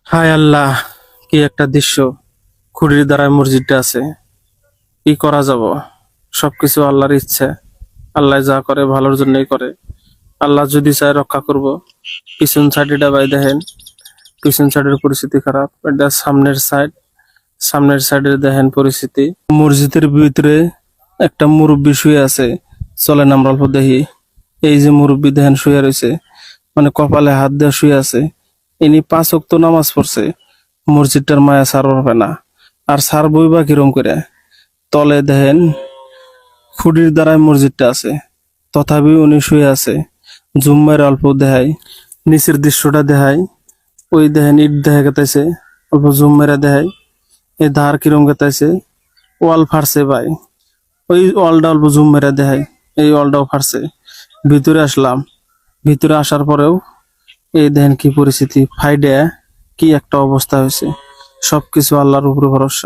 হায় আল্লাহ, কি একটা দৃশ্য! খুঁড়ির দ্বারায় মসজিদটা আছে। কি করা যাব? সবকিছু আল্লাহর ইচ্ছে। আল্লাহ যা করে ভালোর জন্যই করে। আল্লাহ যদি চায় রক্ষা করব। পিছন সাইডে ভাই দেখেন, পিছন সাইডের পরিস্থিতি খারাপ। এটা সামনের সাইড, সামনের সাইডের দেখেন পরিস্থিতি। মসজিদের ভিতরে একটা মুরব্বি শুয়ে আছে। চলেন আমরা অল্প দেখি। এই যে মুরব্বি দেখেন শুয়ে রয়েছে, মানে কপালে হাত দেওয়া শুয়ে আছে। ইনি 5 ওয়াক্ত নামাজ পড়ছে। মসজিদটার মায়া সার হবে না। আর সার বইবা কিরম করে? তলে দেখেন খুঁটির দ্বারাই মসজিদটা আছে, তথাপি উনি শুয়ে আছে। জুম্মার অল্প দেখাই, নিচের দৃশ্যটা দেখাই। ওই দেখেন ইট দেখা গেতেছে, অল্প জুম মেরা দেখাই। এই ধার কিরম গেতাইছে, ওয়াল ফারছে ভাই। ওই ওয়ালটা অল্প জুম মেরা দেখাই, এই ওয়ালটাও ফারছে। ভিতরে আসলাম, ভিতরে আসার পরেও এই দেখেন কি পরিস্থিতি, ফাইডে কি একটা অবস্থা হয়েছে। সবকিছু আল্লাহর উপরে ভরসা।